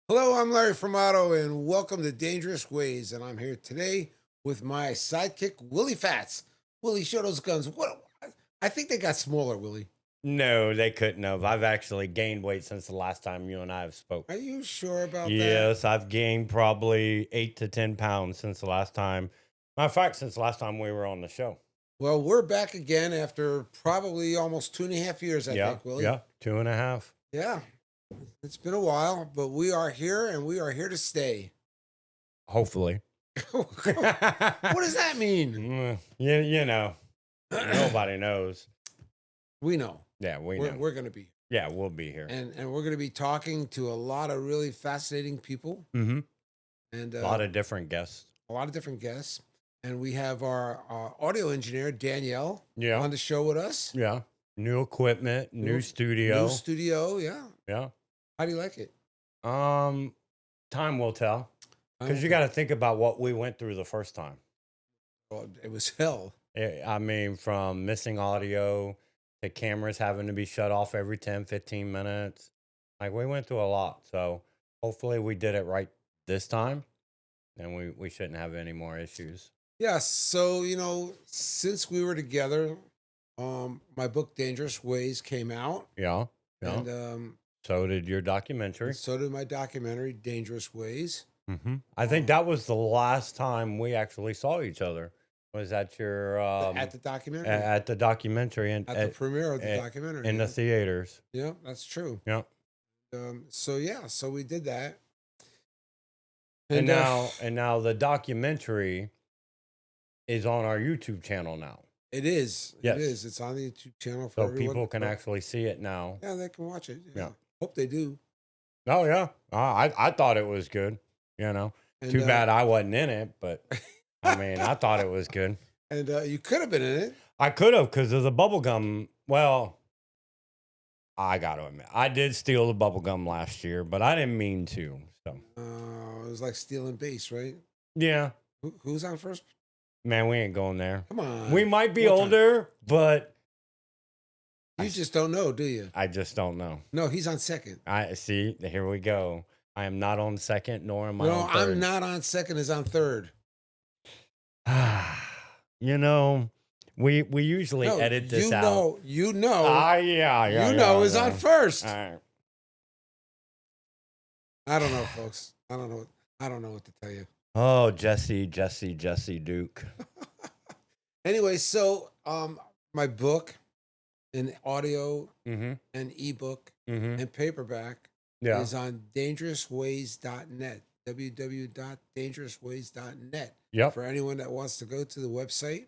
Hello, I'm Larry Formato, and welcome to Dangerous Ways. And I'm here today with my sidekick, Willie Fats. Willie, show those guns. What? I think they got smaller, Willie. No, they couldn't have. I've actually gained weight since the last time you and I have spoke. Are you sure about that? Yes, I've gained probably 8 to 10 pounds since the last time. Matter of fact, since the last time we were on the show. Well, we're back again after probably almost 2.5 years, I Yeah, think, Willie. yeah, 2.5. Yeah, it's been a while, but we are here and we are here to stay. Hopefully. What does that mean? You know, nobody knows. We know. Yeah, we We're, know. we're going to be. Yeah, we'll be here. And we're going to be talking to a lot of really fascinating people Mm-hmm. and A lot of different guests. a lot of different guests. And we have our audio engineer, Danielle, Yeah, on the show with us. yeah. New equipment, new New studio. studio, yeah. Yeah. How do you like it? Um, Time will tell. Because you got to think about what we went through the first time. Well, it was hell. I mean, from missing audio to cameras having to be shut off every 10, 15 minutes. Like, we went through a lot. So hopefully we did it right this time and we shouldn't have any more issues. Yeah, so since we were together, my book Dangerous Ways came out, Yeah. Yeah. and So did your documentary. so did my documentary Dangerous Ways. I think Um, that was the last time we actually saw each other. Was at your at the documentary, at the documentary and at the premiere of the at- documentary. in the Yeah, theaters. yeah, that's true. Yeah. So yeah, so we did that, And and now the documentary is on our YouTube channel now. it is. It Yes. is. It's on the YouTube channel for So everyone. people can actually see it now. Yeah, they can watch it. Yeah. Yeah. Hope they do. Oh yeah. I thought it was good. You know. And Too bad I wasn't in it, but I mean, I thought it was good. and you could have been in it. I could have because of the bubble gum. Well, I got to admit, I did steal the bubble gum last year, but I didn't mean to. So It was like stealing base, right? yeah, Who's on first? man, we ain't going there. Come on. We might be One time. older, but You just don't know, do you? I just don't know. No, he's on second. I see. Here we go. I am not on second, nor am I No, on third. I'm not on second. Is on third. You know, we usually No, edit this you out. know, you know, Yeah, you know yeah, is on yeah. first. All right. I don't know, folks. I don't know. I don't know what to tell you. Oh, Jesse Duke. Anyway, so my book in audio Mm-hmm. and ebook Mm-hmm. and paperback Yeah. is on dangerousways.net. www.dangerousways.net. Yep. For anyone that wants to go to the website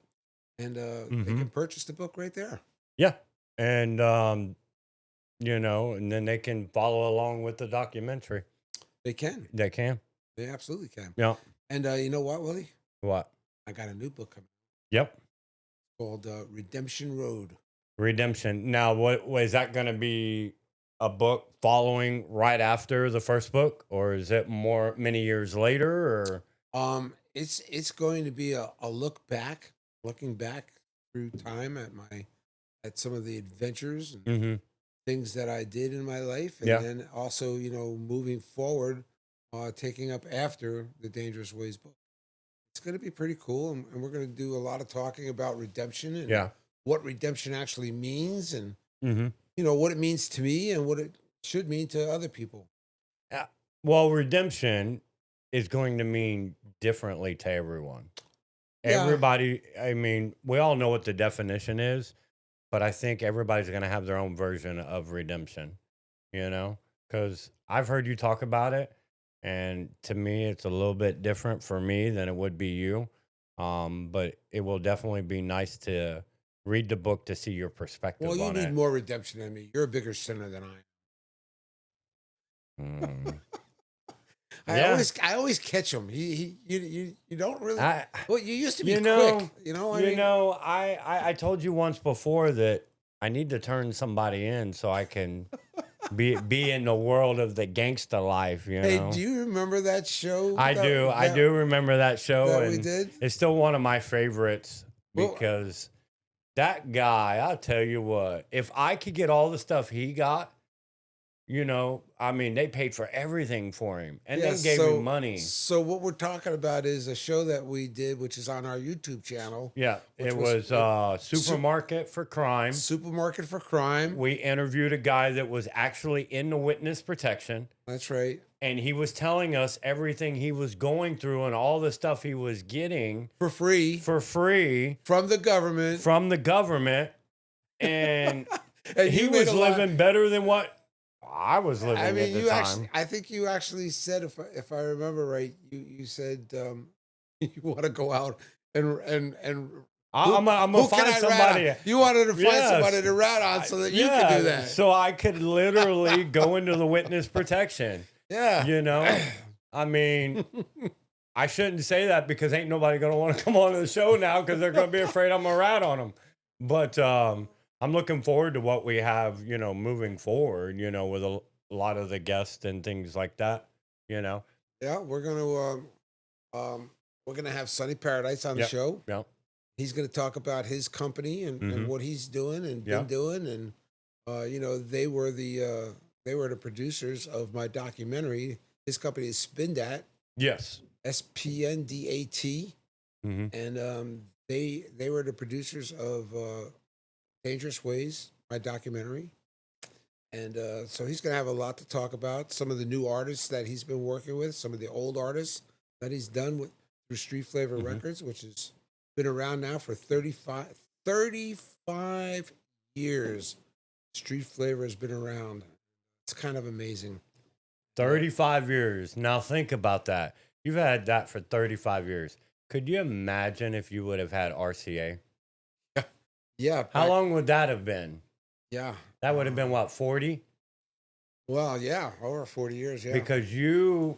and they Mhm. can purchase the book right there. Yeah. And and then they can follow along with the documentary. They can. They can. They absolutely can. Yeah. And you know what, Willie? What? I got a new book coming Yep. called Redemption Road. Redemption. Now, what is that going to be a book following right after the first book, or is it more many years later? Or It's going to be a looking back through time at some of the adventures and mm-hmm. things that I did in my life, and Yeah. then also moving forward, taking up after the Dangerous Ways book. It's going to be pretty cool, and we're going to do a lot of talking about redemption and Yeah. what redemption actually means, and Mm-hmm. what it means to me and what it should mean to other people. Well, redemption is going to mean differently to everyone. Yeah. Everybody, I mean, we all know what the definition is, but I think everybody's going to have their own version of redemption, because I've heard you talk about it. And to me, it's a little bit different for me than it would be you. But it will definitely be nice to read the book to see your perspective Well, you on need it. more redemption than me. You're a bigger sinner than I am. Mm. I Yeah. always catch him. You don't really. I, Well, you used to be you know, quick. I told you once before that I need to turn somebody in so I can be in the world of the gangsta life. Hey, do you remember that show? I do remember that show, that and we did. it's still one of my favorites Well- because that guy. I'll tell you what, if I could get all the stuff he got, I mean, they paid for everything for him and Yeah, then gave him so money. what we're talking about is a show that we did, which is on our YouTube channel, Yeah, which it was was Su- Supermarket for Crime. Supermarket for Crime. We interviewed a guy that was actually in the witness protection, That's right. and he was telling us everything he was going through and all the stuff he was getting For free for free from the government. from the government. And And he you made was a lot. living better than what I was I living at mean, the you actually, time. I think you actually said, if I remember right, you said you want to go out and I'm gonna who can find I rat on? somebody. You wanted to find somebody Yes, to rat on so that you could do yeah. that. So I could literally go into the witness protection. Yeah. You know, I mean, I shouldn't say that because ain't nobody gonna want to come on to the show now because they're gonna be afraid I'm gonna rat on them. But I'm looking forward to what we have, moving forward. With a lot of the guests and things like that. You know. Yeah, we're gonna have Sunny Paradise on the Yep. show. Yep. He's gonna talk about his company and Mm-hmm. what he's doing and been Yep. doing, and they were the producers of my documentary. His company is Spindat, Yes. SPNDAT, Mm-hmm. and they were the producers of Dangerous Ways, my documentary. And so he's going to have a lot to talk about. Some of the new artists that he's been working with, some of the old artists that he's done with through Street Flavor Mm-hmm. Records, which has been around now for 35 years. Street Flavor has been around. It's kind of amazing. 35 years. Now think about that. You've had that for 35 years. Could you imagine if you would have had RCA? Yeah. How long would that have been? Yeah. That would have been what, 40? Well, yeah, over 40 years. Yeah. Because you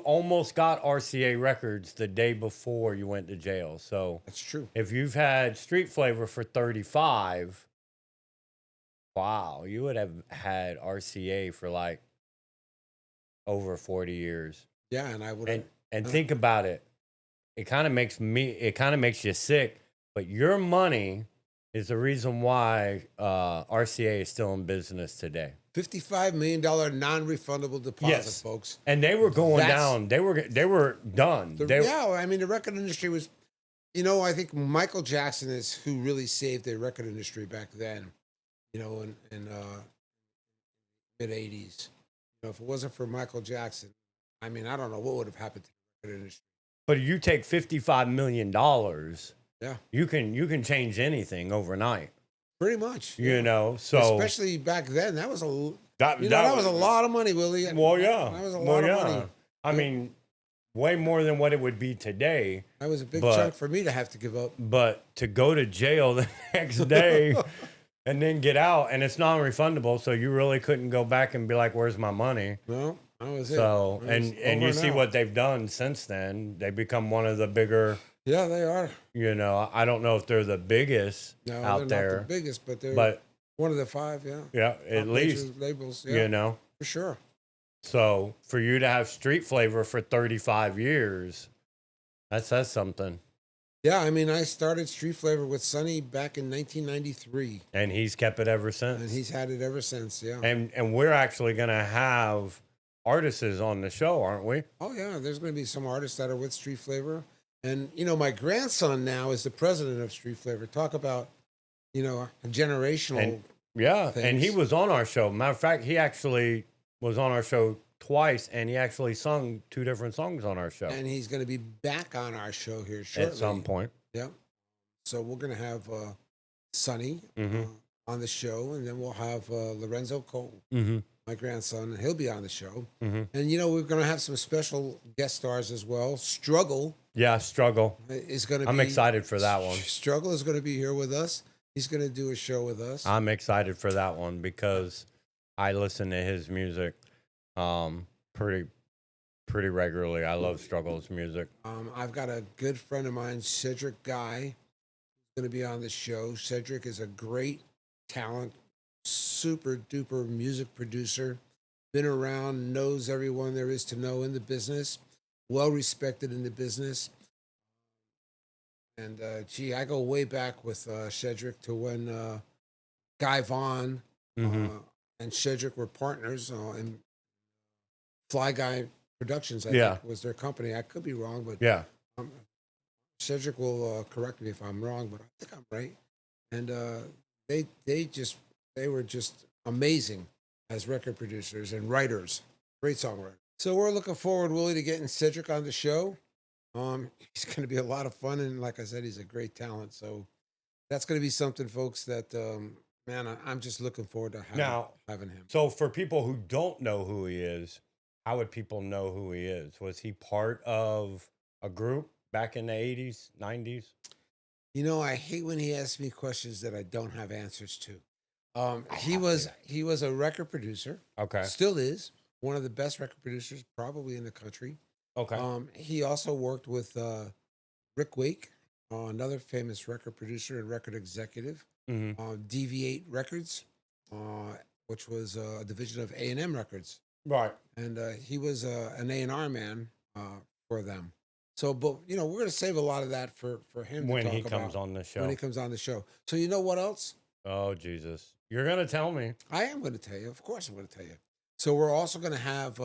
almost got RCA records the day before you went to jail. So That's true. if you've had Street Flavor for 35, wow, you would have had RCA for like over 40 years. Yeah. And I would have. And think about it. It kind of makes you sick, but your money is the reason why RCA is still in business today. $55 million non-refundable deposit, Yes. folks. And they were going That's- down. They were done. Yeah, I mean, the record industry was, I think Michael Jackson is who really saved the record industry back then, in mid 80s. If it wasn't for Michael Jackson, I mean, I don't know what would have happened to the record industry. But you take $55 million, Yeah, you can change anything overnight. pretty much. So Especially back then, that was that was a lot of money, Willie. Well, yeah. That was a lot of money. I mean, way more than what it would be today. That was a big But- chunk for me to have to give up. But to go to jail the next day and then get out, and it's non-refundable, so you really couldn't go back and be like, "Where's my money?" No, that was it. So, It was and you over see out. what they've done since then. They become one of the bigger. Yeah, they are. I don't know if they're the biggest No, out they're there, not the biggest, but they're but one of the five. Yeah, yeah, at Top least major labels. Yeah, for sure. So for you to have Street Flavor for 35 years, that says something. Yeah, I mean, I started Street Flavor with Sonny back in 1993, And he's kept it ever since. and he's had it ever since. Yeah. And we're actually gonna have artists on the show, aren't we? Oh yeah, there's going to be some artists that are with Street Flavor, and my grandson now is the president of Street Flavor. Talk about a generational. And yeah, and he things. was on our show. Matter of fact, he actually was on our show twice, and he actually sung 2 different songs on our show And he's going to be back on our show here shortly. at some point. Yeah. So we're going to have Sonny Mhm. on the show, and then we'll have Lorenzo Cole, Mm-hmm. my grandson, and he'll be on the show. Mm-hmm. And we're going to have some special guest stars as well. Struggle Yeah, Struggle. is going to. I'm excited for that one. Struggle is going to be here with us. He's going to do a show with us. I'm excited for that one because I listen to his music pretty regularly. I love Struggle's music. I've got a good friend of mine, Cedric Guy, who's going to be on the show. Cedric is a great talent, super duper music producer, been around, knows everyone there is to know in the business, well respected in the business. And I go way back with Cedric to when Guy Vaughn Mm-hmm. and Cedric were partners in Fly Guy Productions, I think Yeah. was their company. I could be wrong, but Yeah. um, Cedric will correct me if I'm wrong, but I think I'm right. And they were just amazing as record producers and writers, great songwriters. So we're looking forward, Willie, to getting Cedric on the show. He's going to be a lot of fun, and like I said, he's a great talent. So that's going to be something, folks. That man, I'm just looking forward to Now, having him. so for people who don't know who he is, how would people know who he is? Was he part of a group back in the 80s, 90s? I hate when he asks me questions that I don't have answers to. I have to. He was a record producer, Okay. still is one of the best record producers probably in the country. Okay. He also worked with Rick Wake, another famous record producer and record executive, Hmm. Deviate Records, which was a division of A&M Records, Right. and he was an A&R man for them. So, but we're going to save a lot of that for him to When he talk comes about on the when he show. comes on the show. So, you know what else? Oh, Jesus. You're going to tell me. I am going to tell you. Of course, I'm going to tell you. So, we're also going to have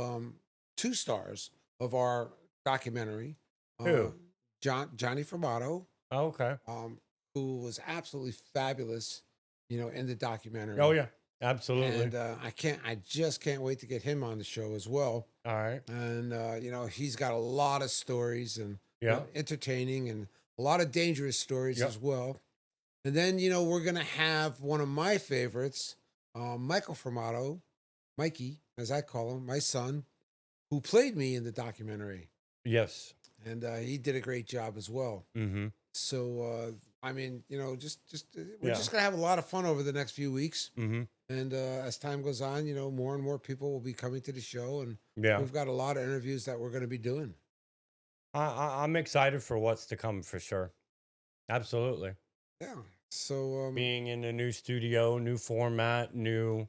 two stars of our documentary, uh, Who? Johnny Formato, Oh, okay. who was absolutely fabulous, in the Oh, documentary. yeah. Absolutely. And I just can't wait to get him on the show as well. All right. And he's got a lot of stories and Yeah. entertaining and a lot of dangerous stories Yep. as well. And then we're gonna have one of my favorites, Michael Formato, Mikey, as I call him, my son, who played me in the documentary, Yes. and he did a great job as well. Mm-hmm. So I mean, just we're Yeah. just gonna have a lot of fun over the next few weeks. Mm-hmm. And as time goes on, more and more people will be coming to the show, and Yeah. we've got a lot of interviews that we're going to be doing. I'm excited for what's to come for sure. Absolutely. Yeah. So Being in a new studio, new format, new,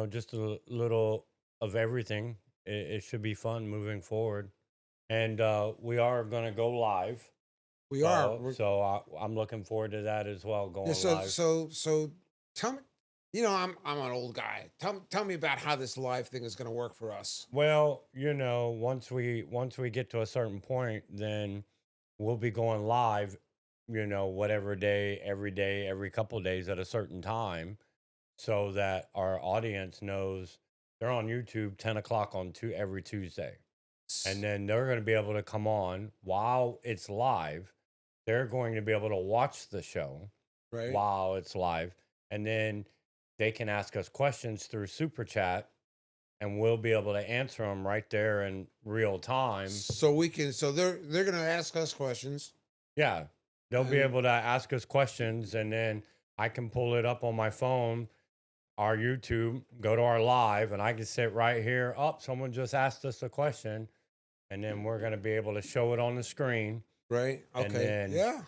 just a little of everything. It should be fun moving forward. And we are going to go live. we are. So I'm looking forward to that as well, Yeah. going So live. tell me. I'm an old guy. Tell me about how this live thing is going to work for us. Well, once we get to a certain point, then we'll be going live, whatever day, every couple days at a certain time, so that our audience knows they're on YouTube 10 o'clock on every Tuesday. And then they're going to be able to come on while it's live. They're going to be able to watch the show Right. while it's live. And then they can ask us questions through Super Chat, and we'll be able to answer them right there in real time. So we can. So they're going to ask us questions. Yeah. They'll be And able to ask us questions, and then I can pull it up on my phone, our YouTube, go to our live, and I can sit right here. Oh, someone just asked us a question, and then we're going to be able to show it on the screen. right. And Okay. then, Yeah.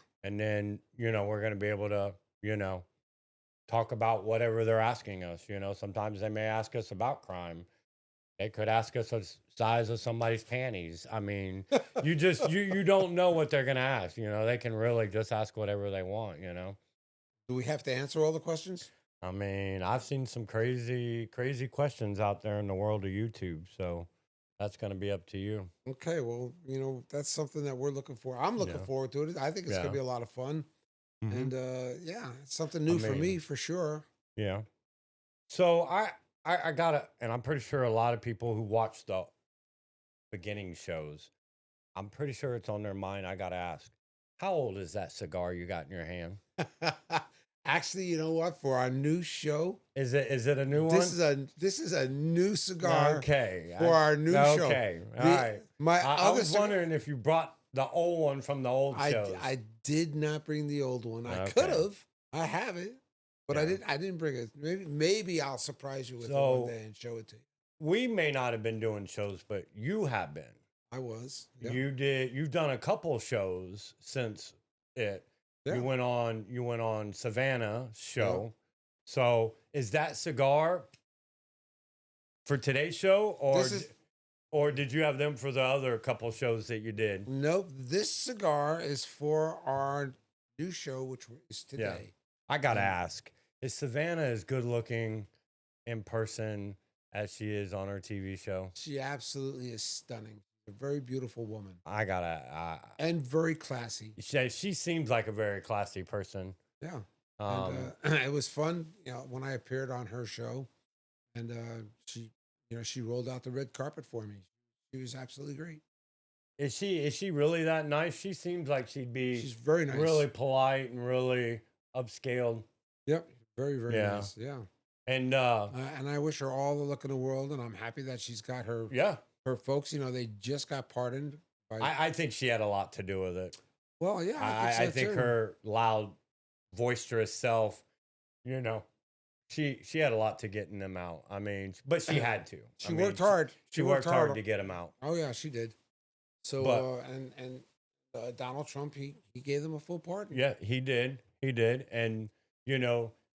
we're going to be able to, talk about whatever they're asking us. Sometimes they may ask us about crime. They could ask us the size of somebody's panties. I mean, you don't know what they're gonna ask. They can really just ask whatever they want. Do we have to answer all the questions? I mean, I've seen some crazy, crazy questions out there in the world of YouTube. So that's gonna be up to you. Okay. Well, that's something that we're looking for. I'm looking Yeah. forward to it. I think it's going Yeah. to be a lot of fun. Hmm. And yeah, it's something new for me mean, for sure. yeah. So I gotta, and I'm pretty sure a lot of people who watch the beginning shows, I'm pretty sure it's on their mind. I gotta ask, how old is that cigar you got in your hand? Actually, you know what? For our new show, Is it a new one? this is a new cigar Okay. for our new show. Okay. All The- right. My I other was cigar, wondering if you brought the old one from the old I shows. I did not bring the old one. I Okay. could have. I have it, but I Yeah. didn't. I didn't bring it. Maybe I'll surprise you with it So- one day and show it to you. We may not have been doing shows, but you have been. I was. Yeah. You've done a couple shows since it. Yeah. You went on Savannah's show. So is that cigar for today's show, or This is- or did you have them for the other couple shows that you did? Nope. This cigar is for our new show, which is today. I gotta And- ask: is Savannah as good looking in person as she is on her TV show? She absolutely is stunning. A very beautiful woman I gotta. and very classy. She seems like a very classy person. Yeah. And Um, it was fun, when I appeared on her show, and she, she rolled out the red carpet for me. She was absolutely great. is she really that nice? She seems like she'd be She's very really nice. polite and really upscaled. Yep. Very, very Yeah. nice. Yeah. And And I wish her all the luck in the world, and I'm happy that she's got yeah, her folks. They just got pardoned by. I think she had a lot to do with it. Well, yeah, I think so I think too. her loud, boisterous self, you know, she had a lot to getting them out. I mean, but she had to. She worked hard. She worked hard to get them out. Oh yeah, she did. So But and Donald Trump, he gave them a full pardon. yeah, he did. He did. And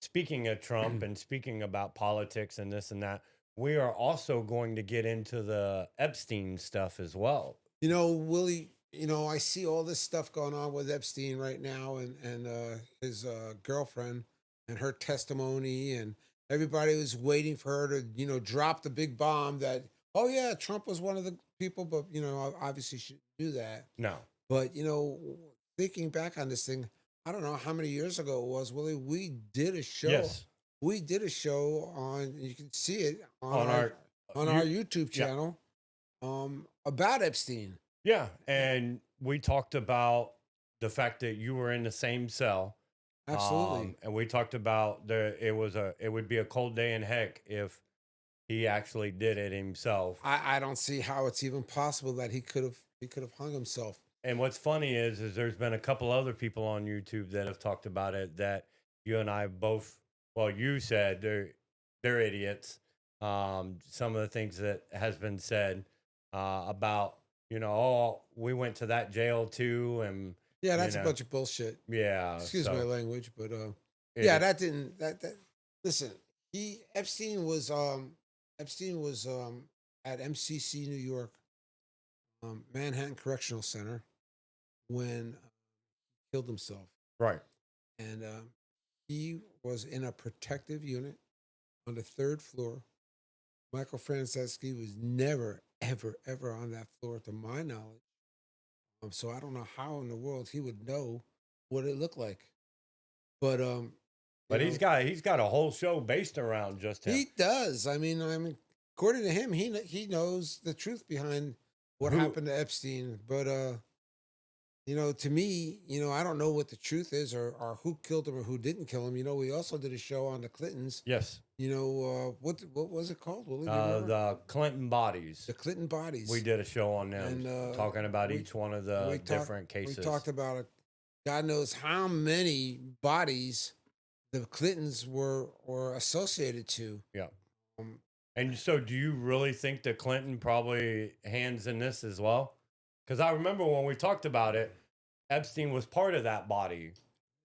speaking of Trump and speaking about politics and this and that, we are also going to get into the Epstein stuff as well. Willie, I see all this stuff going on with Epstein right now, and his girlfriend and her testimony, and everybody was waiting for her to, drop the big bomb that, oh yeah, Trump was one of the people, but obviously she didn't do that. No. But thinking back on this thing, I don't know how many years ago it was, Willie. We did a show. Yes. We did a show on. You can see it On our our YouTube yeah. channel, about Epstein. Yeah, and we talked about the fact that you were in the same cell. Absolutely. And we talked about it would be a cold day in heck if he actually did it himself. I don't see how it's even possible that he could have hung himself. And what's funny is there's been a couple other people on YouTube that have talked about it that you and I both, well, you said they're idiots. Some of the things that has been said about, oh, we went to that jail too, and Yeah, that's a bunch of bullshit. yeah. Excuse my So language, but it, that didn't that listen. Epstein was at MCC New York, Manhattan Correctional Center, when he killed himself, right. and he was in a protective unit on the third floor. Michael Franceschi was never, ever, ever on that floor, to my knowledge. So I don't know how in the world he would know what it looked like. But But he's got a whole show based around just him. he does. I mean, according to him, he knows the truth behind what happened to Epstein. But to me, I don't know what the truth is, or who killed him or who didn't kill him. We also did a show on the Clintons. Yes. What was it called? Will you remember? The Clinton bodies. The Clinton bodies. We did a show on them, And, talking about each one of the different cases. We talked about it. God knows how many bodies the Clintons were associated to. Yeah. Um, And so, do you really think that Clinton probably hands in this as well? Because I remember when we talked about it, Epstein was part of that body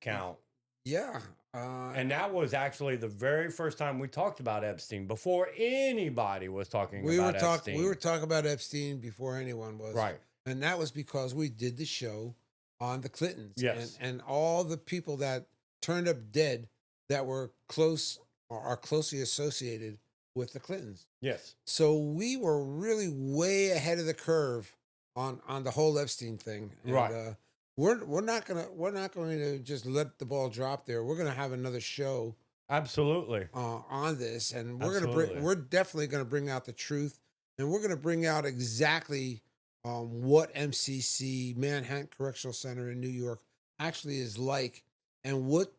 count. yeah. And that was actually the very first time we talked about Epstein before anybody was talking about Epstein. We were talking about Epstein before anyone was. Right. And that was because we did the show on the Clintons. Yes. And all the people that turned up dead that were close or are closely associated with the Clintons. Yes. So we were really way ahead of the curve on the whole Epstein thing. And, Right. We're not going to just let the ball drop there. We're going to have another show Absolutely. on this, and Absolutely. we're definitely going to bring out the truth, and we're going to bring out exactly what MCC, Manhattan Correctional Center in New York, actually is like, and what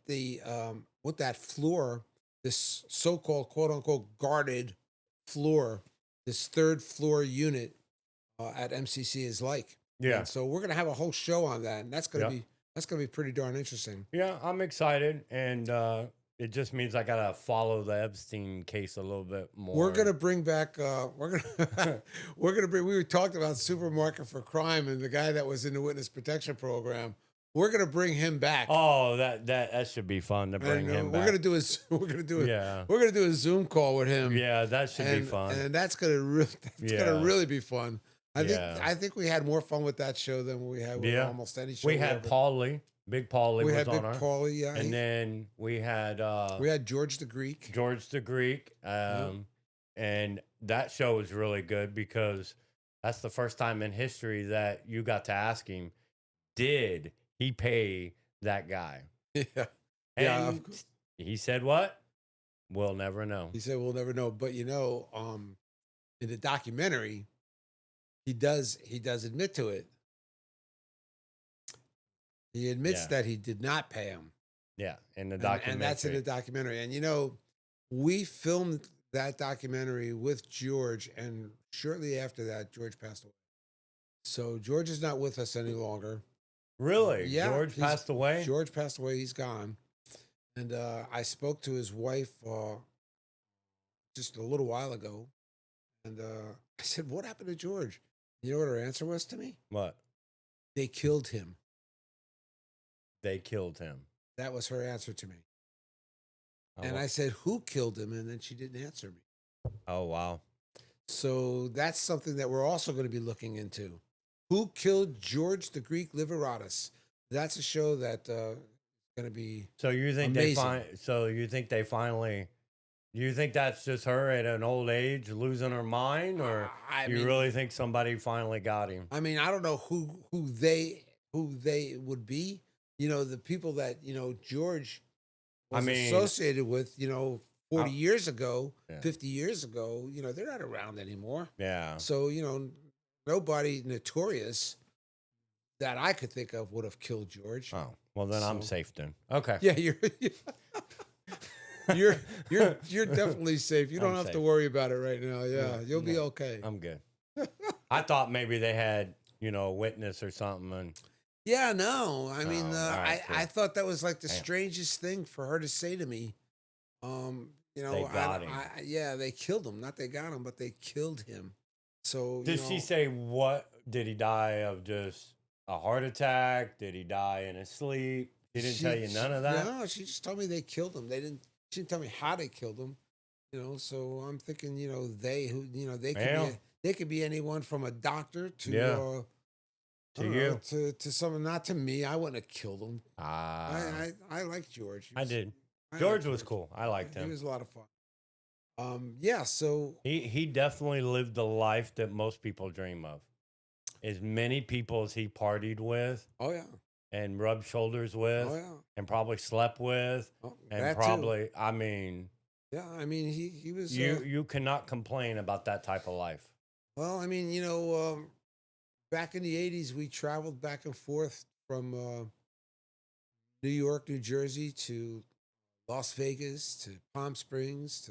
what that floor, this so-called quote unquote guarded floor, this third floor unit at MCC is like. Yeah. And so we're gonna have a whole show on that, and that's gonna Yep. be pretty darn interesting. Yeah, I'm excited, and it just means I gotta follow the Epstein case a little bit more. We're gonna bring back. We're gonna we're gonna bring. We talked about Supermarket for Crime and the guy that was in the witness protection program. We're gonna bring him back. Oh, that should be fun to bring him back. We're gonna do a Zoom call with him. Yeah, that should be fun. And that's gonna really be fun. I Yeah. think we had more fun with that show than we had with almost any show. We had Paul Lee. Big Paulie We was had on Big our, Paulie, yeah. and then We had George the Greek. George the Greek. Yep. And that show was really good because that's the first time in history that you got to ask him, did he pay that guy? Yeah. Yeah, And he said, what? We'll never know. he said we'll never know. But in the documentary, he does admit to it. He admits Yeah. that he did not pay him. Yeah. In the And documentary. and that's in the documentary. And we filmed that documentary with George, and shortly after that, George passed away. So George is not with us any longer. Really? Yeah, George passed away? George passed away. He's gone. And I spoke to his wife just a little while ago, and I said, "What happened to George?" You know what her answer was to me? What? They killed him. They killed him. That was her answer to me. Oh, And I said, "Who killed him?" And then she didn't answer me. oh wow. So that's something that we're also going to be looking into. Who killed George the Greek Liveratus? That's a show that going to be So you think amazing. they finally, do you think that's just her at an old age losing her mind, or I you mean, really think somebody finally got him? I mean, I don't know who they would be. The people that George I was mean, associated with. 40 I- years ago, yeah. 50 years ago. They're not around anymore. Yeah. So nobody notorious that I could think of would have killed George. Oh, well then I'm So- safe then. Okay. Yeah, you're definitely safe. You don't I'm have to safe. worry about it right now. Yeah, you'll be No. okay. I'm good. I thought maybe they had, a witness or something, and Yeah, no. I mean, Oh, all right, I cool. thought that was like the Damn. strangest thing for her to say to me. They got him. Yeah, they killed him. Not they got him, but they killed him. So did she say what? Did he die of just a heart attack? Did he die in his sleep? She didn't tell you none of that? No, she just told me they killed him. She didn't tell me how they killed him. So I'm thinking, they could be anyone from a doctor to Yeah. I To don't you. know, to someone, not to me. I wouldn't have killed him. Ah, I like George. I did. I George liked was cool. I liked He him. was a lot of fun. Yeah. So He definitely lived the life that most people dream of. As many people as he partied with oh yeah, and rubbed shoulders with oh yeah, and probably slept with and that too. probably, I mean, Yeah, I mean he was. you cannot complain about that type of life. Well, I mean, back in the '80s, we traveled back and forth from New York, New Jersey to Las Vegas to Palm Springs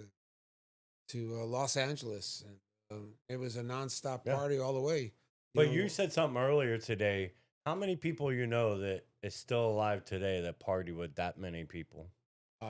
to Los Angeles, and it was a nonstop Yeah. party all the way. But you said something earlier today. How many people you know that is still alive today that party with that many people?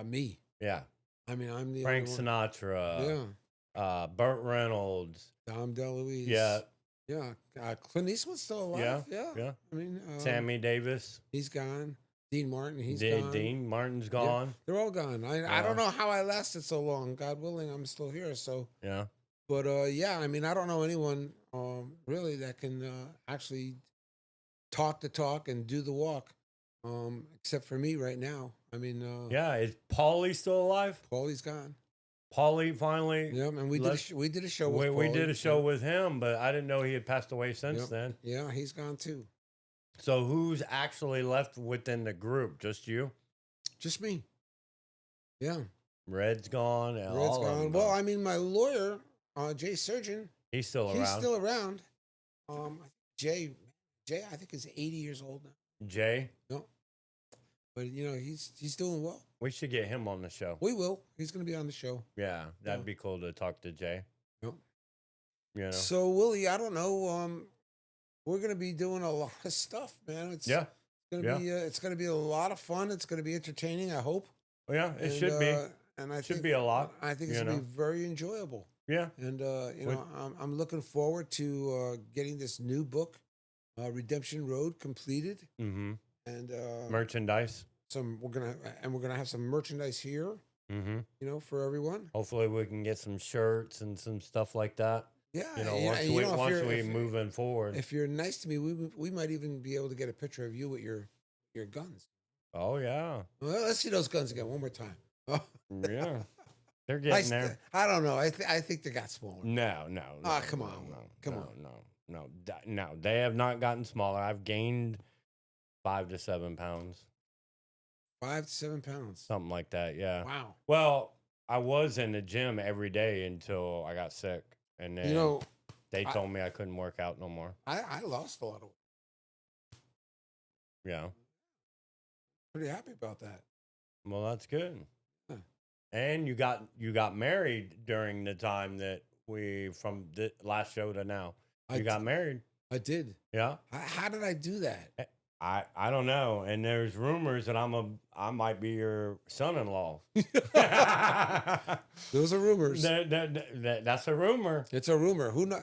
Me. Yeah. I mean, I'm the Frank only one. Sinatra, Yeah, Burt Reynolds. Dom DeLuise. Yeah. Yeah. Clint Eastwood's still alive. Yeah. Yeah. I mean, Sammy Davis. he's gone. Dean Martin, he's gone. Dean Martin's gone. They're all gone. I don't know how I lasted so long. God willing, I'm still here. So, Yeah. but yeah, I mean, I don't know anyone really that can actually talk the talk and do the walk, except for me right now. I mean, Yeah. Is Paulie still alive? Paulie's gone. Paulie finally. Yeah, and we did a show with We Paulie. did a show with him, but I didn't know he had passed away since Yep. then. Yeah, he's gone too. So who's actually left within the group? Just you? Just me. Yeah, Red's gone. And Red's all of gone. them Well, I mean, my lawyer, Jay Surgeon, he's still he's around. still around. Jay, I think is 80 years old now. Jay, No, but he's doing well. we should get him on the show. We will. He's going to be on the show. Yeah, that'd Yeah. be cool to talk to Jay. Yep. You know? So Willie, I don't know. We're going to be doing a lot of stuff, man. It's Yeah. going to be it's going to be a lot of fun. It's going to be entertaining, I hope. Well, yeah, it And, should be. And I Should think be a lot, I think you it's going know? to be very enjoyable. Yeah. And I'm looking forward to getting this new book, Redemption Road, completed. Mm-hmm. And Merchandise. we're gonna have some merchandise here, Mm-hmm. for everyone. Hopefully we can get some shirts and some stuff like that. Yeah, Once we moving forward. if you're nice to me, we might even be able to get a picture of you with your your guns. Oh yeah. Well, let's see those guns again one more time. Oh, Yeah. They're getting there. I don't know. I think they got smaller. No, no, no. Ah, come no, on, no, come no, on. no. They have not gotten smaller. I've gained 5 to 7 pounds, 5 to 7 pounds. something like that. Yeah. Wow. Well, I was in the gym every day until I got sick, and You then know, they I, told me I couldn't work out no more. I lost a lot of weight. Yeah. Pretty happy about that. Well, that's good. Huh. And you got married during the time that we from the last show to now. You got married. I did. Yeah. How did I do that? I don't know. And there's rumors that I might be your son-in-law. Those are rumors. That's a rumor. It's a rumor. Who knows?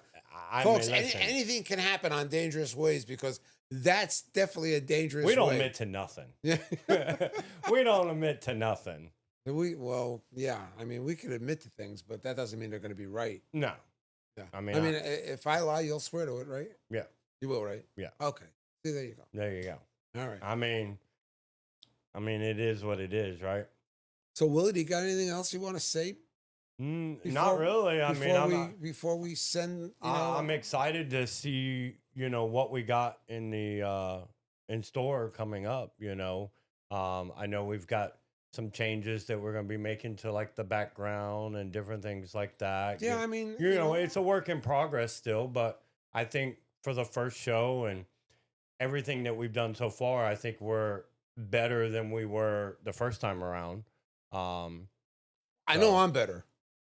Folks, anything can happen on Dangerous Ways because that's definitely a dangerous way. We don't admit to nothing. We don't admit to nothing. Well, yeah. I mean, we can admit to things, but that doesn't mean they're going to be right. No. Yeah. I mean, if I lie, you'll swear to it, right? Yeah. You will, right? Yeah. Okay. See, there you go. There you go. All right. I mean, it is what it is, right? So, Willie, do you got anything else you want to say? Not really. Before we send, I'm excited to see, what we got in the in store coming up. I know we've got some changes that we're going to be making to like the background and different things like that. Yeah, I mean, it's a work in progress still, but I think for the first show and everything that we've done so far, I think we're better than we were the first time around. I know I'm better.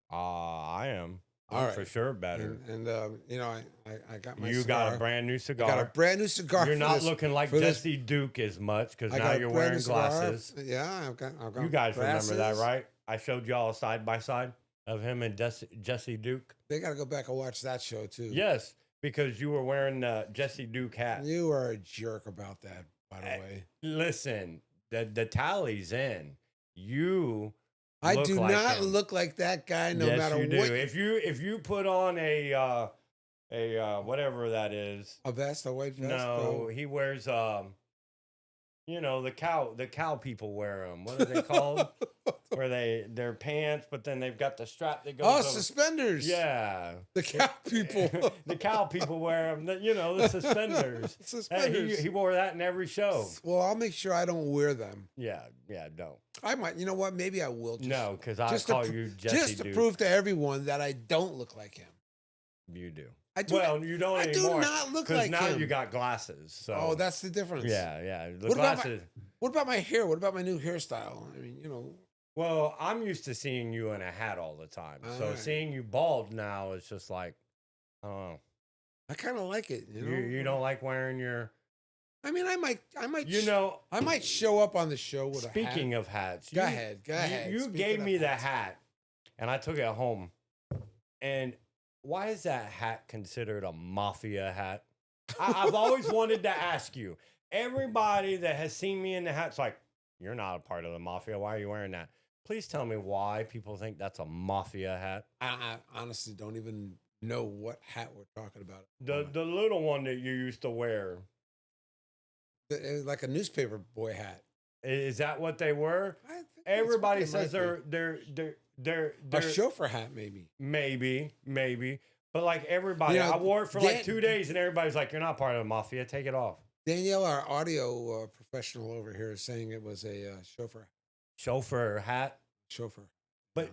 I am. All I'm right. for sure better. And I got my You cigar. got a brand new cigar. I got a brand new cigar. You're not looking like Jesse Duke as much because now you're wearing glasses. Yeah, I've got You guys glasses. remember that, right? I showed y'all side by side of him and Jesse Duke. They got to go back and watch that show too. Yes, because you were wearing the Jesse Duke hat. You are a jerk about that, by the way. Listen, the tally's in. I do like not him. look like that guy, no yes, matter you do. what. If you put on a whatever that is, a vest, a white vest. No, he wears the cow people wear them. What are they called? Where their pants, but then they've got the strap that goes. Oh, suspenders. Yeah, the cow people. The cow people wear them. The suspenders. Suspenders. He wore that in every show. Well, I'll make sure I don't wear them. Yeah, don't. I might. You know what? Maybe I will. No, because I call you Jesse just to Duke. prove to everyone that I don't look like him. You do. I do. Well, you don't anymore. I do not look like him. Because now you got glasses. So. Oh, that's the difference. Yeah. The what glasses. What about my hair? What about my new hairstyle? I mean, Well, I'm used to seeing you in a hat all the time. So seeing you bald now is just like, I don't know. I kind of like it. You don't like wearing your. I mean, I might. I might show up on the show with a hat. Speaking of hats, go ahead. You gave me the hat, and I took it home. And why is that hat considered a Mafia hat? I've always wanted to ask you. Everybody that has seen me in the hat's like, you're not a part of the Mafia. Why are you wearing that? Please tell me why people think that's a Mafia hat. I honestly don't even know what hat we're talking about. The little one that you used to wear. Like a newspaper boy hat. Is that what they were? Everybody says they're a chauffeur hat, maybe. Maybe. But like everybody, I wore it for like 2 days, and everybody's like, "You're not part of the Mafia. Take it off." Danielle, our audio professional over here, is saying it was a chauffeur. Chauffeur hat. Chauffeur. But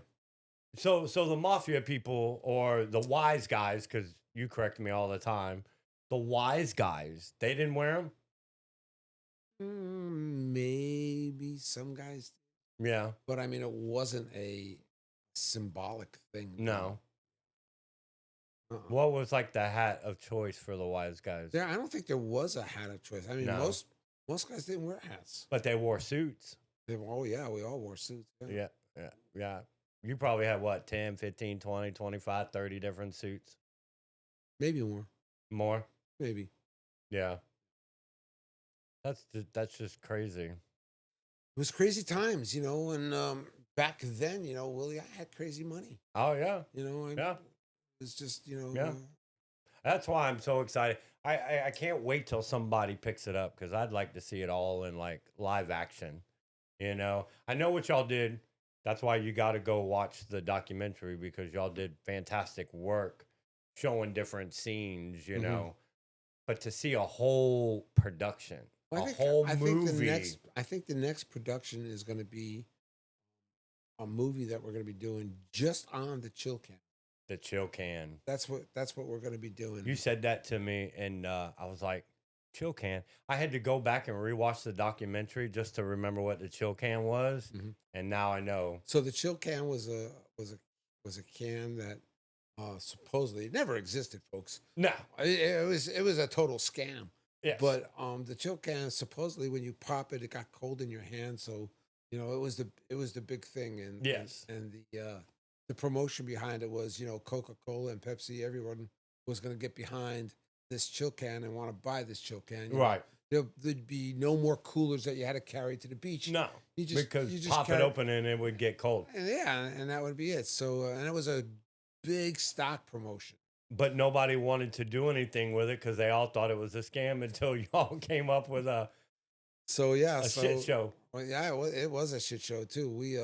so the Mafia people or the wise guys, because you correct me all the time, the wise guys, they didn't wear them. Maybe some guys. Yeah. But I mean, it wasn't a symbolic thing. No. What was like the hat of choice for the wise guys? Yeah, I don't think there was a hat of choice. I mean, most guys didn't wear hats. But they wore suits. Oh, yeah, we all wore suits. Yeah. You probably had what, 10, 15, 20, 25, 30 different suits? Maybe more. More? Maybe. Yeah. That's just crazy. It was crazy times, and back then, Willie, I had crazy money. Oh, yeah. Yeah. It's just, Yeah. That's why I'm so excited. I can't wait till somebody picks it up because I'd like to see it all in like live action. I know what y'all did. That's why you got to go watch the documentary because y'all did fantastic work showing different scenes. Hmm. But to see a whole production, Well, a whole I think movie, the next production is going to be a movie that we're going to be doing just on the chill can. the chill can. That's what we're going to be You doing. said that to me, and I was like, chill can. I had to go back and rewatch the documentary just to remember what the chill can was, Hmm. and now I know. So the chill can was a can that supposedly it never existed, folks. No, It was a total scam. yes, But the chill can supposedly when you pop it, it got cold in your hand. So it was the big thing, yes, and the promotion behind it was Coca Cola and Pepsi. Everyone was going to get behind this chill can and want to buy this chill can. right. There'd be no more coolers that you had to carry to the beach. No, because You just pop it carry, open and it would get cold. and yeah, and that would be it. So and it was a big stock promotion. But nobody wanted to do anything with it because they all thought it was a scam until y'all came up with So yeah, a shit so show. well, yeah, it was a shit show too. We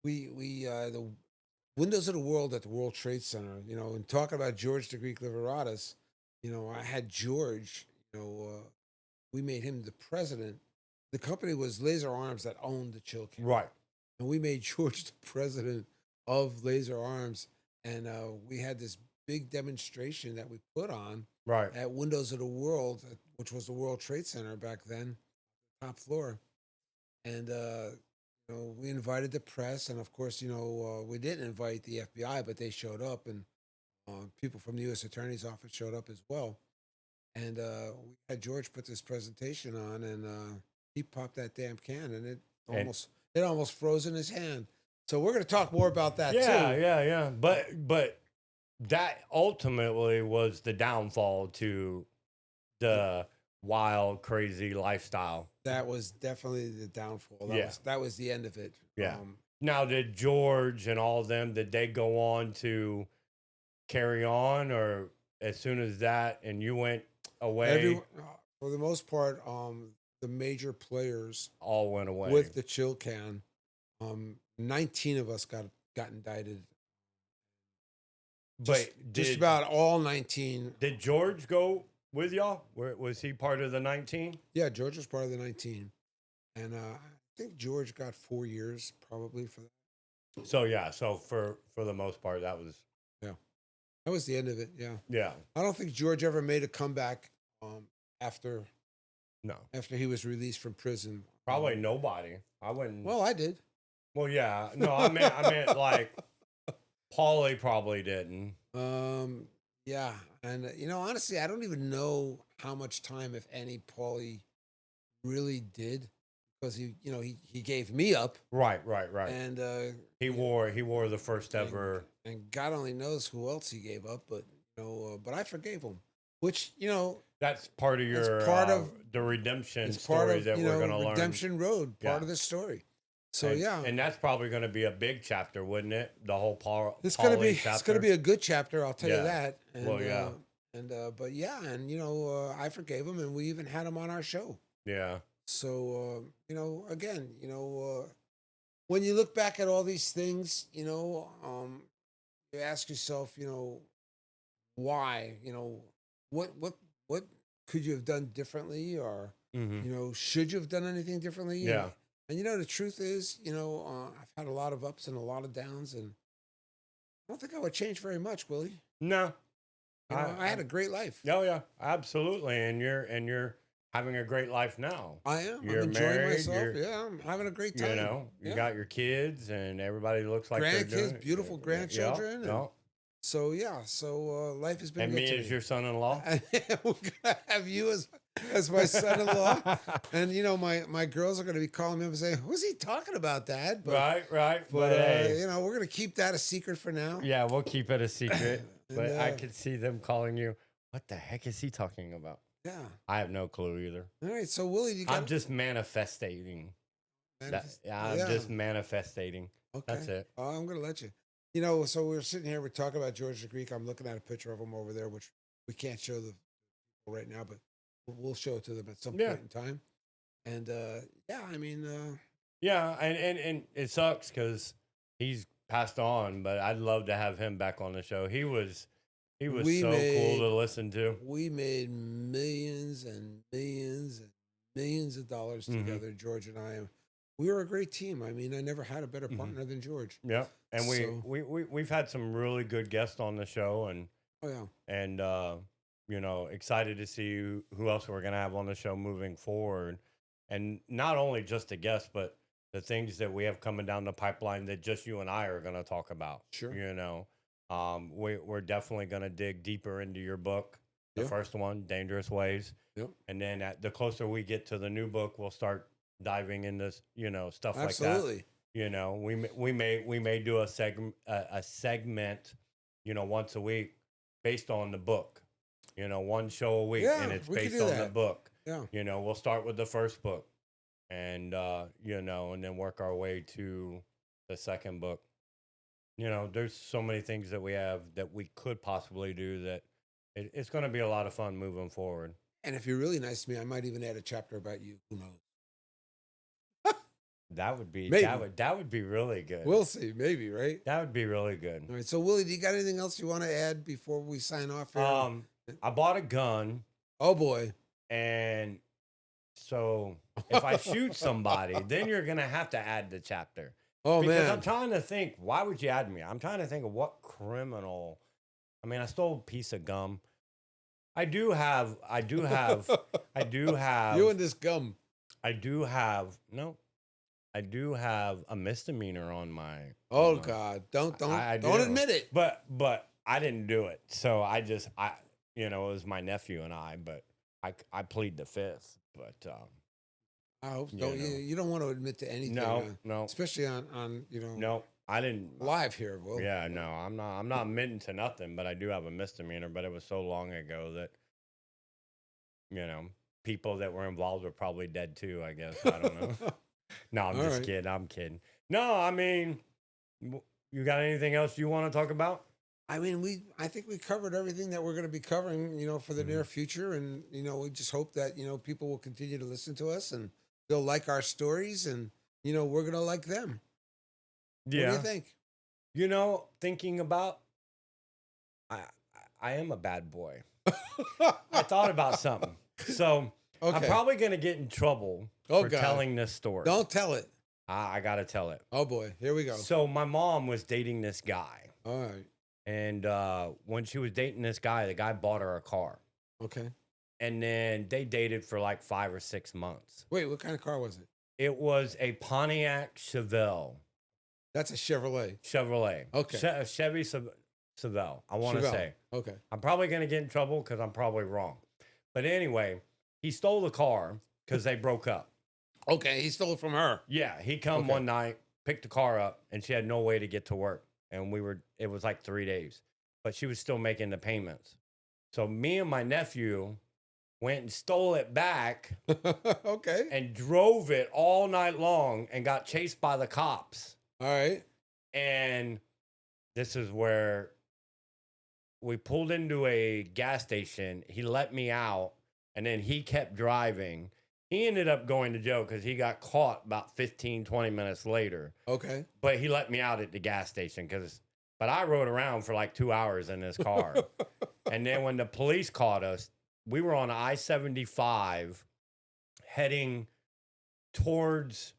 the windows of the world at the World Trade Center. And talking about George the Greek Liveratus, I had George. We made him the president. The company was Laser Arms that owned the Chill Can, Right, and we made George the president of Laser Arms, and we had this big demonstration that we put on right. at Windows of the World, which was the World Trade Center back then, top floor. And we invited the press, and of course, we didn't invite the FBI, but they showed up, and people from the U.S. Attorney's Office showed up as well. And we had George put this presentation on, and he popped that damn can, and And it almost froze in his hand. So we're going to talk more about that yeah, too. yeah, yeah. But that ultimately was the downfall to the wild, crazy lifestyle. That was definitely the downfall. Yeah, That was the end of it. yeah. Now, did George and all of them, did they go on to carry on, or as soon as that and you went away, Everyone, for the most part, the major players all went away? with the chill can, 19 of us got indicted. But Just did about all 19. did George go with y'all? Was he part of the 19? Yeah, George was part of the 19, and I think George got 4 years probably for that. So yeah, so for the most part, that was Yeah, that was the end of it. Yeah, yeah. I don't think George ever made a comeback after No, he was released from prison. probably nobody. I wouldn't. Well, I did. Well, yeah. No, I meant like Paulie probably didn't. Yeah, and honestly, I don't even know how much time, if any, Paulie really did because he gave me up, Right, right, right. and He wore the first ever. and God only knows who else he gave up, but but I forgave him, which That's part of it's your part of the redemption it's part story of that we're gonna learn. Redemption Road, Yeah, part of the story. So and yeah, and that's probably gonna be a big chapter, wouldn't it? The whole Paulie it's gonna chapter. be a good chapter, I'll tell you Yeah. that. Well, yeah, And but yeah, and I forgave him, and we even had him on our show. yeah. So again, when you look back at all these things, you ask yourself, why, what could you have done differently, or Hmm. should you have done anything differently? Yeah. And the truth is, I've had a lot of ups and a lot of downs, and I don't think I would change very much, Willie. No, I I had a great life. oh yeah, absolutely. And you're having a great life now. I am. I'm You're enjoying married. myself. Yeah, I'm having a great You time. know, you Yeah, got your kids, and everybody looks like they're doing grandkids, it. beautiful Yeah, yeah, grandchildren, and yeah. so yeah, so life has been And good me to as me. your son-in-law. We're gonna have you as my son-in-law, and my girls are gonna be calling me up and saying, "Who's he talking about, Dad?" Right, right. But But hey, we're gonna keep that a secret for now. yeah, we'll keep it a secret. And But I could see them calling you. What the heck is he talking about? yeah, I have no clue either. all right. So Willie, you I'm got just manifesting. That manifest? yeah, I'm Yeah, just manifesting. okay. That's it. I'm gonna let you. So we're sitting here, we're talking about George the Greek. I'm looking at a picture of him over there, which we can't show the people right now, but we'll show it to them at some Yeah. point in time. And yeah, I mean, Yeah, and it sucks because he's passed on, but I'd love to have him back on the show. He was we so cool made to listen to. we made millions and millions and millions of dollars Hmm. together, George and I. We were a great team. I mean, I never had a better Hmm. partner than George. Yeah, and So, we've had some really good guests on the show, and oh yeah, and excited to see who else we're gonna have on the show moving forward, and not only just the guests, but the things that we have coming down the pipeline that just you and I are gonna talk about. sure, We're definitely gonna dig deeper into your book, the yeah, first one, Dangerous Ways, yeah, and then the closer we get to the new book, we'll start diving into stuff like that. absolutely. We may do a segment, once a week based on the book. One show a week, and Yeah, it's we could based do on the that. book. Yeah, We'll start with the first book, and and then work our way to the second book. There's so many things that we have that we could possibly do that it's going to be a lot of fun moving forward. and if you're really nice to me, I might even add a chapter about you. Who knows? That would be Maybe that would be really good. we'll see. Maybe, right? That would be really good. All right. So, Willie, do you got anything else you want to add before we sign off here? I bought a gun, Oh boy. and so if I shoot somebody, then you're gonna have to add the chapter. Oh Because man. I'm trying to think, why would you add me? I'm trying to think of what criminal. I mean, I stole a piece of gum. I do have, I do have, I do have, You and this gum. I do have, no, I do have a misdemeanor on my. Oh God. Don't admit it. But I didn't do it. So it was my nephew and I, but I plead the fifth. But I hope so. you know, You don't want to admit to anything. no, Especially on no, I didn't. live here, Will. Yeah, no, I'm not admitting to nothing, but I do have a misdemeanor, but it was so long ago that, you know, people that were involved are probably dead too, I guess. I don't know. No, I'm All just right. kidding. I'm kidding. No, I mean, you got anything else you want to talk about? I mean, I think we covered everything that we're going to be covering, for the Mhm. near future, and we just hope that people will continue to listen to us and they'll like our stories, and we're going to like them. What do you Yeah. think? Thinking about, I I am a bad boy. I thought about something. So I'm Okay. probably going to get in trouble Oh for God. telling this story. Don't tell it. I got to tell it. Oh boy. Here we go. So my mom was dating this guy. All right. And when she was dating this guy, the guy bought her a car. Okay. And then they dated for like 5 or 6 months. Wait, what kind of car was it? It was a Pontiac Chevelle. That's a Chevrolet. Okay. Okay. Chevy Chevelle, I want to Chevelle. say. Okay. I'm probably going to get in trouble because I'm probably wrong. But anyway, he stole the car because they broke up. Okay. He stole it from her. Yeah, he come Okay. one night, picked the car up, and she had no way to get to work. And it was like 3 days, but she was still making the payments. So me and my nephew went and stole it back Okay. and drove it all night long and got chased by the cops. All right. And this is where we pulled into a gas station. He let me out, and then he kept driving. He ended up going to jail because he got caught about 15, 20 minutes later. Okay. But he let me out at the gas station but I rode around for like 2 hours in this car. And then when the police caught us, we were on I-75 heading towards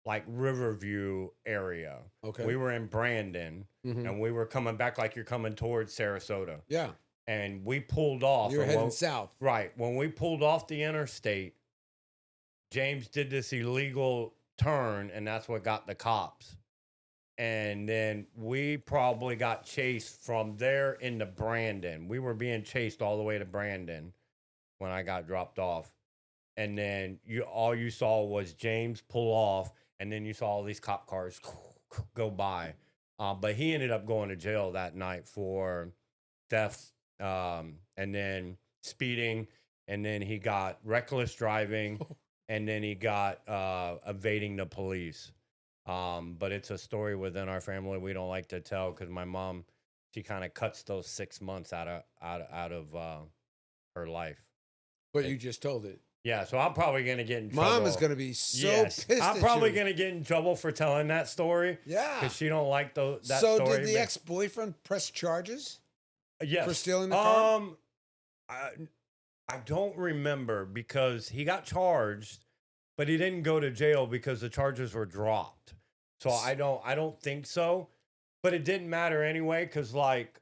like Riverview area. Okay. We were in Brandon, Mhm. and we were coming back like you're coming towards Sarasota. Yeah. And we pulled off. You were and heading south. Right. When we pulled off the interstate, James did this illegal turn, and that's what got the cops. And then we probably got chased from there into Brandon. We were being chased all the way to Brandon when I got dropped off. And then all you saw was James pull off, and then you saw all these cop cars go by. But he ended up going to jail that night for theft, and then speeding, and then he got reckless driving, and then he got evading the police. But it's a story within our family we don't like to tell because my mom, she kind of cuts those 6 months out of her life. But It, you just told it. yeah, so I'm probably gonna get in Mom is trouble. gonna be so Yes, pissed I'm at probably you. gonna get in trouble for telling that story Yeah. because she don't like that So did story. the ex-boyfriend press charges for Yes. stealing the car? I, I don't remember because he got charged, but he didn't go to jail because the charges were dropped. So I don't think so. But it didn't matter anyway because like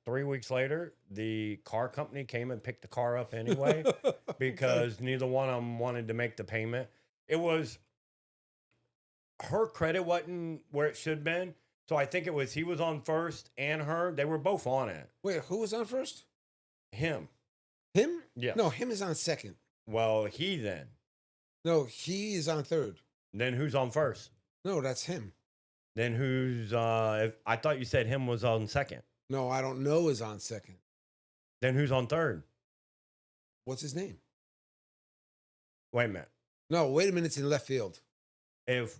3 weeks later, the car company came and picked the car up anyway Okay. because neither one of them wanted to make the payment. It was her credit wasn't where it should have been. So I think it was he was on first and her. They were both on it. Wait, who was on first? Him. Him? No, Yes. him is on second. Well, he then. No, he is on third. Then who's on first? No, that's him. Then who's if, I thought you said him was on second. No, I don't know is on second. Then who's on third? What's his name? Wait a minute. No, wait a minute, it's in left field. If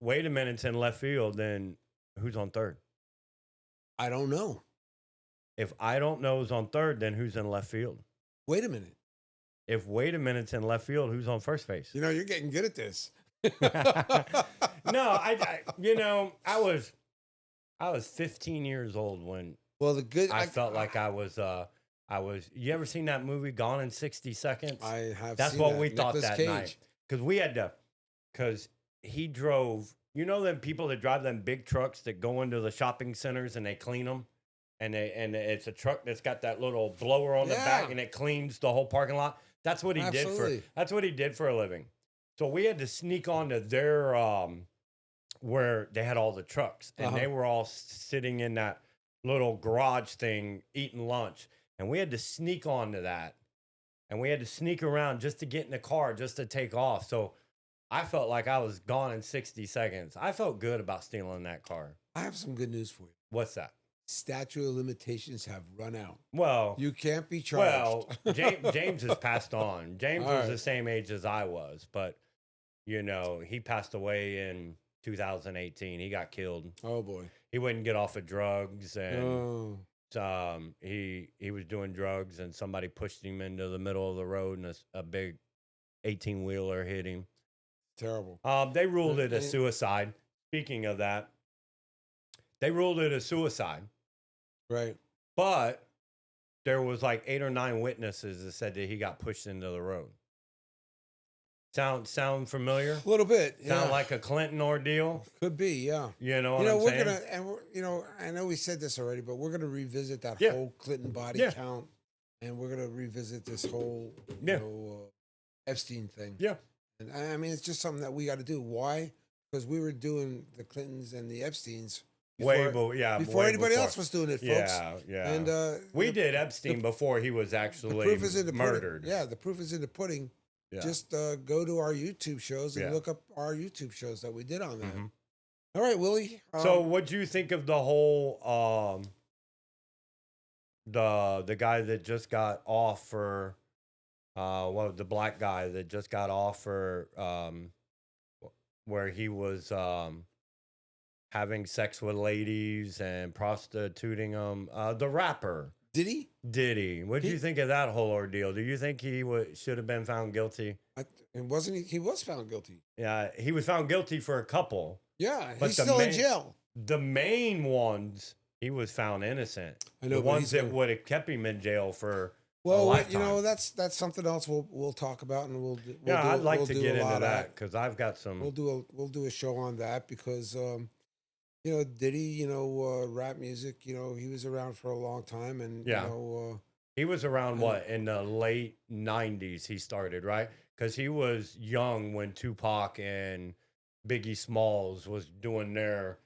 wait a minute, it's in left field, then who's on third? I don't know. If I don't know who's on third, then who's in left field? Wait a minute. If wait a minute's in left field, who's on first base? You know, you're getting good at this. No, I was 15 years old when Well, the good I felt like I was. You ever seen that movie Gone in 60 Seconds? I have. That's seen what that. we thought Nicolas that Cage. night because we had to. Because he drove. You know them people that drive them big trucks that go into the shopping centers and they clean them, and it's a truck that's got that little blower on the back Yeah. and it cleans the whole parking lot. That's what he Absolutely. did for. That's what he did for a living. So we had to sneak onto their where they had all the trucks, and they were all sitting in that little garage thing eating lunch, and we had to sneak onto that, and we had to sneak around just to get in the car, just to take off. So I felt like I was gone in 60 seconds. I felt good about stealing that car. I have some good news for you. What's that? Statute of limitations have run out. Well, You can't be charged. James has passed on. James All was right. the same age as I was, but he passed away in 2018. He got killed. Oh boy. He wouldn't get off of drugs, and Oh. he was doing drugs, and somebody pushed him into the middle of the road, and a big 18-wheeler hit him. Terrible. They ruled it a And- suicide. Speaking of that, they ruled it a suicide, Right. but there was like 8 or 9 witnesses that said that he got pushed into the road. Sound familiar? A little bit. Yeah. Sound like a Clinton ordeal? Could be. Yeah. You know what You know, I'm we're saying? gonna, and I know we said this already, but we're gonna revisit that Yeah. whole Clinton body Yeah. count, and we're gonna revisit this whole, Yeah. Epstein thing. Yeah. And I mean, it's just something that we got to do. Why? Because we were doing the Clintons and the Epsteins before way anybody else was doing it, folks. Yeah, yeah. And we the- did Epstein before he was the actually proof is in the murdered. pudding. Yeah, the proof is in the pudding. Yeah. Just go to our YouTube shows and Yeah. look up our YouTube shows that we did on that. Mhm. All right, Willie. So, what'd you think of the whole the guy that just got off for the black guy that just got off for where he was having sex with ladies and prostituting them, the rapper did he? Diddy? What do you think of that whole ordeal? Do you think he should have been found guilty? And wasn't he? He was found guilty. Yeah, he was found guilty for a couple. Yeah, But he's the still in main- jail. The main ones, he was found innocent. I know, The but ones he's that gonna- would have kept him in jail for a Well, lifetime. that's something else we'll talk about, and we'll Yeah, I'd like to do get a into lot of that because I've got some. We'll do a show on that because Diddy, rap music, he was around for a long time, and Yeah. He was around what in the late '90s? He started right because he was young when Tupac and Biggie Smalls was doing their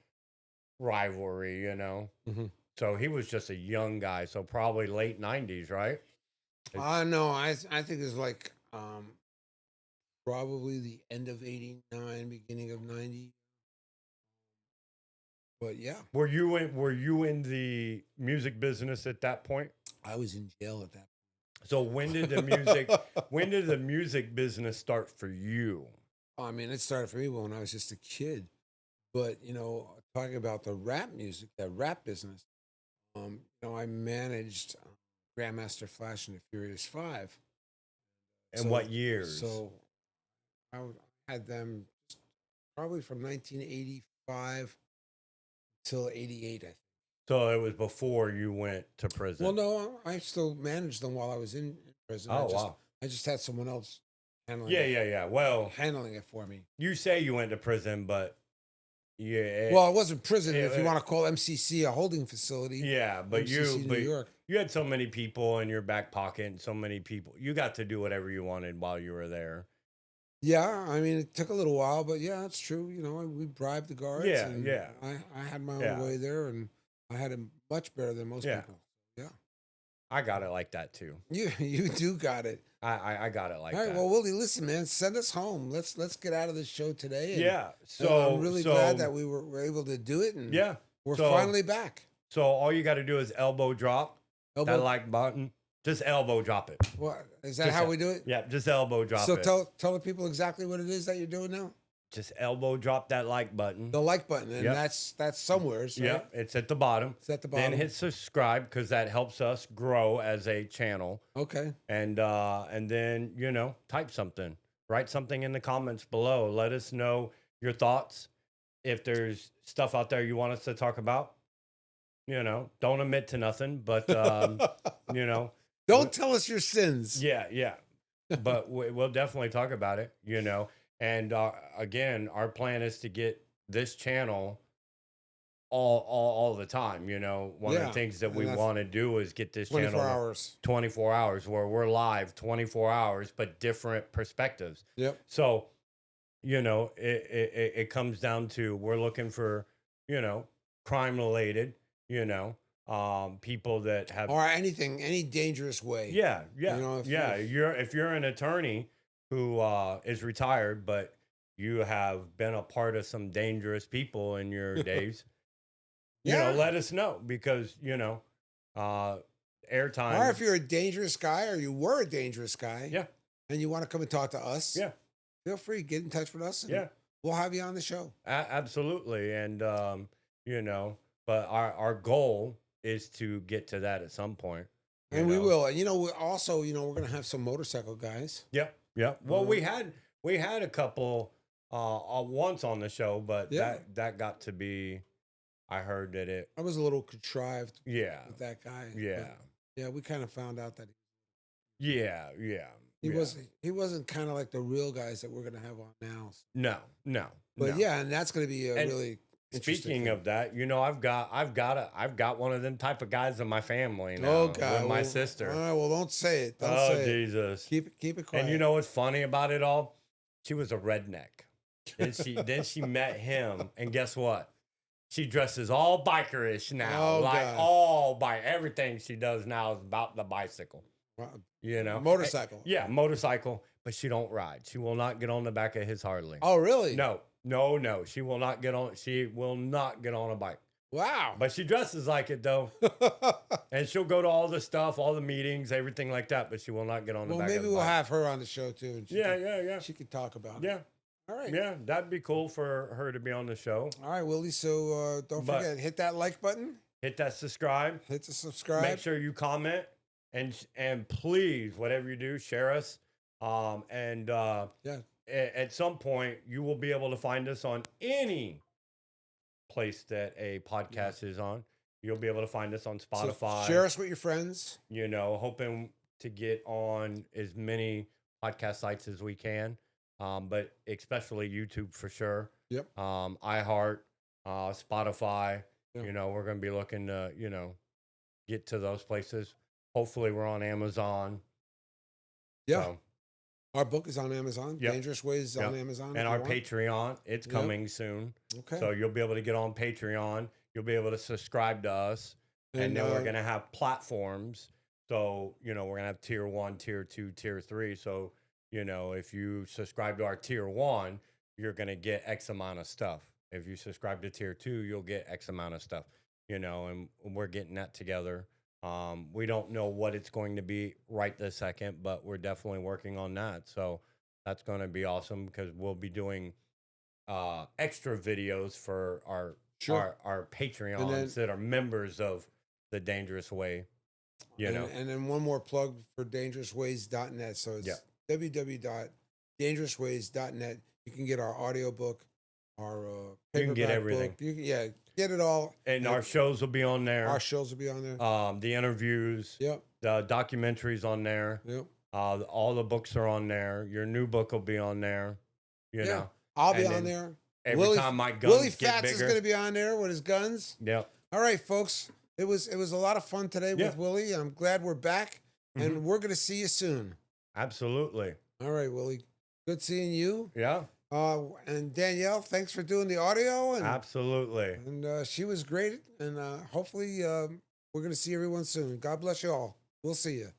rivalry. Mhm. So he was just a young guy. So probably late '90s, right? no, I think it's like probably the end of '89, beginning of '90. But yeah, Were you in the music business at that point? I was in jail at that. So when did the music business start for you? I mean, it started for me when I was just a kid. But talking about the rap music, that rap business, I managed Grandmaster Flash and the Furious Five. And what So, years? so had them probably from 1985 till '88, I think. So it was before you went to Well, prison. no, I still managed them while I was in prison. Oh wow. I just had someone else handling Yeah, it, yeah, yeah. Well, handling it for me. you say you went to prison, but yeah, Well, it wasn't prison, if you it, want to call MCC a holding facility. yeah, but MCC New York. you had so many people in your back pocket, and so many people. You got to do whatever you wanted while you were there. Yeah, I mean, it took a little while, but yeah, it's true. We bribed the guards, Yeah, and yeah, I had my own yeah, way there, and I had it much better than most yeah. people. Yeah, I got it like that too. you do got it. I got it All like right, that. well, Willie, listen, man, send us home. Let's get out of this show today, and Yeah. I'm really glad that So were able to do it, and yeah. we're So finally back. so all you got to do is elbow drop that Elbow, like button. Just elbow drop it. what is that? Just How we do it? yeah. Just elbow drop So it. tell the people exactly what it is that you're doing now. Just elbow drop that like button. The like button, and Yep. that's somewheres, right? Yep. It's at the bottom. It's at the Then bottom. hit subscribe because that helps us grow as a channel. Okay. And then type something, write something in the comments below. Let us know your thoughts. If there's stuff out there you want us to talk about, don't admit to nothing, but you know, Don't tell us your sins. yeah, yeah. But we'll definitely talk about it, And again, our plan is to get this channel all the time. One of the Yeah, things that and we that's want to do is get this 24 channel hours. 24 hours where we're live 24 hours, but different perspectives. Yep. So, it comes down to we're looking for, crime related, people that have, Or anything, any dangerous way. yeah, yeah, If, yeah. if If you're an attorney who is retired, but you have been a part of some dangerous people in your days, yeah. let us know because, Or airtime. if you're a dangerous guy, or you were a dangerous guy, Yeah. and you want to come and talk to us, Yeah. feel free, get in touch with us, and Yeah. we'll have you on the show. Absolutely. And, but our goal is to get to that at some point. And we will. And we also, we're gonna have some motorcycle guys. Yep. Yep. Well, Um, we had a couple once on the show, but Yeah. that got to be, I heard that it, I was a little contrived yeah. with that guy. but Yeah. yeah, we kind of found out that Yeah. Yeah. he Yeah. wasn't kind of like the real guys that we're gonna have on now. No, no, But no. yeah, and that's gonna be a And really interesting speaking thing. of that, I've got one of them type of guys in my family now Oh God, with my well, sister. All right, well, don't say it. Don't Oh say it. Jesus. Keep it quiet. And you know what's funny about it all? She was a redneck. Then she met him, and guess what? She dresses all bikerish now. Oh, like God. all bike. Everything she does now is about the bicycle. Wow. Eh, Motorcycle. Yeah, motorcycle. But she don't ride. She will not get on the back of his Harley. Oh, really? No, no, no. She will not get on. She will not get on a bike. Wow. But she dresses like it though, and she'll go to all the stuff, all the meetings, everything like that. But she will not get on the Well, back. maybe of the we'll bike. have her on the show too. And Yeah. she could talk about it. Yeah. All right. Yeah, that'd be cool for her to be on the show. All right, Willie. So don't But- forget, hit that like button, Hit that subscribe. hit the subscribe. Make sure you comment and please, whatever you do, share us. Yeah. At some point, you will be able to find us on any place that a podcast is on. You'll be able to find us on So Spotify. share us with your friends. Hoping to get on as many podcast sites as we can, but especially YouTube for sure. Yep. iHeart, Spotify. Yeah. We're going to be looking to, get to those places. Hopefully, we're on Amazon. Yeah. So, Our book is on Amazon. Yep. Dangerous Ways is on Yep. Amazon. if and you our want. Patreon, it's Yep. coming soon. Okay. So you'll be able to get on Patreon. You'll be able to subscribe to us. And then we're going to have platforms. So, we're going to have tier 1, tier 2, tier 3. So, if you subscribe to our tier 1, you're going to get X amount of stuff. If you subscribe to tier 2, you'll get X amount of stuff, and we're getting that together. We don't know what it's going to be right this second, but we're definitely working on that. So, That's going to be awesome because we'll be doing extra videos for Sure. our And Patreons then that are members of the Dangerous Way. You know, and then one more plug for dangerousways.net. So yeah, it's www.dangerousways.net. You can get our audiobook, our you can get paperback everything, book. You can, yeah, get it all. and And our shows will be on our there. shows will be on there. The interviews, Yep. the documentaries on there. Yep. All the books are on there. Your new book will be on there. You Yeah. know, I'll be and on then there. every time my Willie guns get Fats is bigger, going to be on there with his guns. yep, All right, folks. It was a lot of fun today yeah, with Willie. I'm glad we're back, hmm and we're going to see you soon. absolutely, All right, Willie. Good seeing you. yeah, And Danielle, thanks for doing the audio, absolutely. and she was great. And hopefully, we're going to see everyone soon. God bless you all. We'll see you.